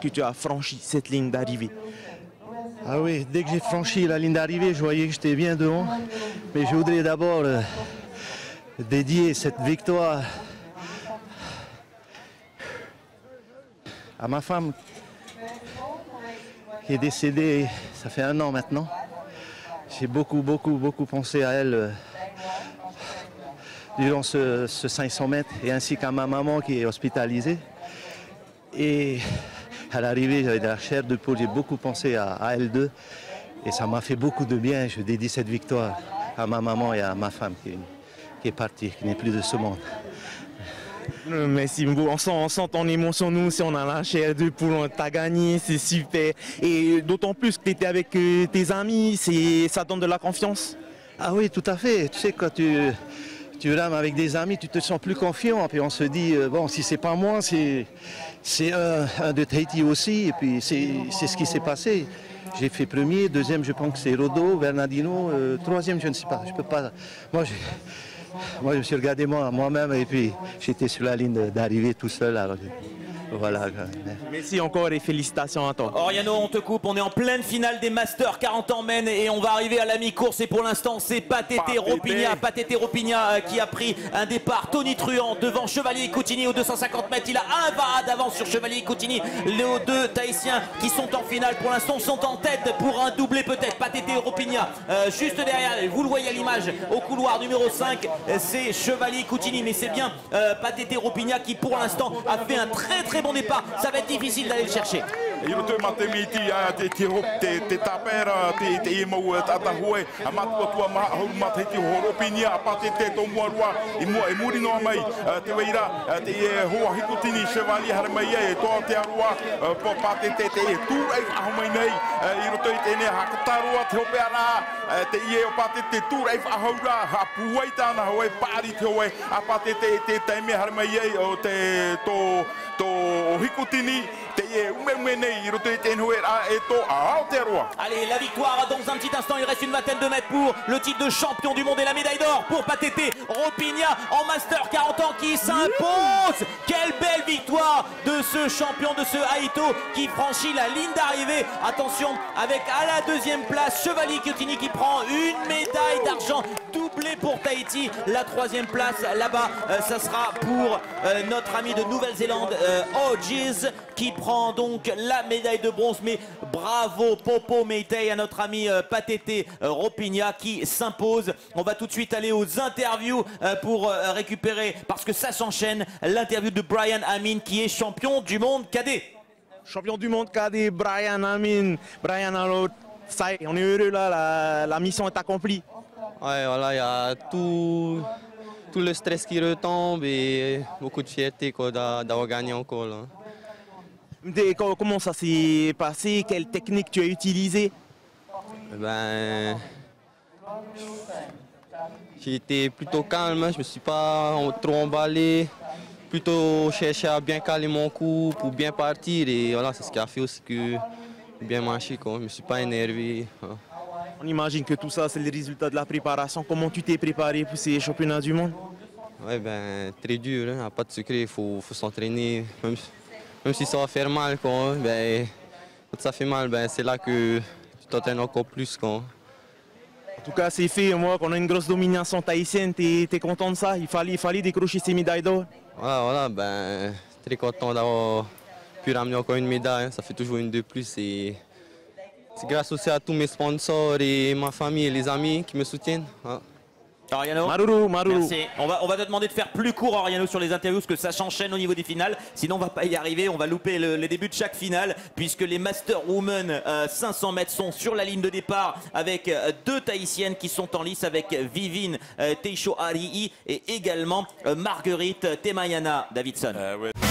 lorsque tu as franchi cette ligne d'arrivée? Ah oui, dès que j'ai franchi la ligne d'arrivée, je voyais que j'étais bien devant. Mais je voudrais d'abord dédier cette victoire à ma femme qui est décédée, ça fait 1 an maintenant. J'ai beaucoup pensé à elle durant ce 500 mètres et ainsi qu'à ma maman qui est hospitalisée. Et à l'arrivée, j'avais de la chair de poule, j'ai beaucoup pensé à elle deux et ça m'a fait beaucoup de bien. Je dédie cette victoire à ma maman et à ma femme qui est partie, qui n'est plus de ce monde. Merci Mbo, on sent ton émotion, nous aussi on a la chair de poule, on t'a gagné, c'est super. Et d'autant plus que tu étais avec tes amis, ça donne de la confiance. Ah oui, tout à fait. Tu sais, quand tu rames avec des amis, tu te sens plus confiant. Puis on se dit, bon, si c'est pas moi, c'est un de Tahiti aussi. Et puis c'est ce qui s'est passé. J'ai fait premier, deuxième, je pense que c'est Rodo, Bernardino, troisième, je ne sais pas. Je peux pas. Moi, je me suis regardé moi-même et puis j'étais sur la ligne d'arrivée tout seul. Alors, voilà. Merci encore et félicitations à toi. Oriano, on te coupe, on est en pleine finale des Masters, 40 ans mène et on va arriver à la mi-course et pour l'instant c'est Patete Ropigna qui a pris un départ tonitruant devant Chevalier Coutini aux 250 mètres. Il a un varat d'avance sur Chevalier Coutini. Les deux Tahitiens qui sont en finale pour l'instant sont en tête pour un doublé peut-être. Patete Ropigna juste derrière, vous le voyez à l'image au couloir numéro 5, c'est Chevalier Coutini, mais c'est bien Patete Ropigna qui pour l'instant a fait un très bon départ. Ça va être difficile d'aller le chercher. Allez, la victoire dans un petit instant, il reste une vingtaine de mètres pour le titre de champion du monde et la médaille d'or pour Patete Ropigna en Master 40 ans qui s'impose. Quelle belle victoire de ce champion, de ce Haito qui franchit la ligne d'arrivée. Attention, avec à la deuxième place Chevalier Coutini qui prend une médaille d'argent, doublé pour Tahiti. La troisième place là-bas, ça sera pour notre ami de Nouvelle-Zélande, Hodges, qui prend donc la médaille de bronze. Mais bravo Popo Meitei à notre ami Patete Ropigna qui s'impose. On va tout de suite aller aux interviews pour récupérer, parce que ça s'enchaîne, l'interview de Brian Amin qui est champion du monde cadet. Champion du monde cadet, Brian Amin. Brian, alors, ça y est, on est heureux là, la mission est accomplie. Ouais, voilà, il y a tout le stress qui retombe et beaucoup de fierté d'avoir gagné encore. Là. Comment ça s'est passé? Quelle technique tu as utilisée? Ben, j'ai été plutôt calme, je me suis pas trop emballé, plutôt cherché à bien caler mon coup pour bien partir et voilà, c'est ce qui a fait aussi que j'ai bien marché, quoi. Je me suis pas énervé. Voilà. On imagine que tout ça c'est le résultat de la préparation. Comment tu t'es préparé pour ces championnats du monde? Ouais, ben, très dur, hein, pas de secret, il faut s'entraîner. Même si ça va faire mal, quoi, ben, quand ça fait mal, ben, c'est là que tu t'entraînes encore plus. Quoi. En tout cas, c'est fait. Moi, qu'on a une grosse domination tahitienne, t'es content de ça? Il fallait décrocher ces médailles d'or. Voilà, ben, très content d'avoir pu ramener encore une médaille. Hein, ça fait toujours une de plus. Et c'est grâce aussi à tous mes sponsors et ma famille et les amis qui me soutiennent. Hein. Oriano, Maruru. Merci. On va te demander de faire plus court, Oriano, sur les interviews, parce que ça s'enchaîne au niveau des finales. Sinon, on va pas y arriver. On va louper le début de chaque finale, puisque les Master Women 500 mètres sont sur la ligne de départ avec deux Tahitiennes qui sont en lice avec Vivine Teisho Arii et également Marguerite Temayana Davidson. Ouais.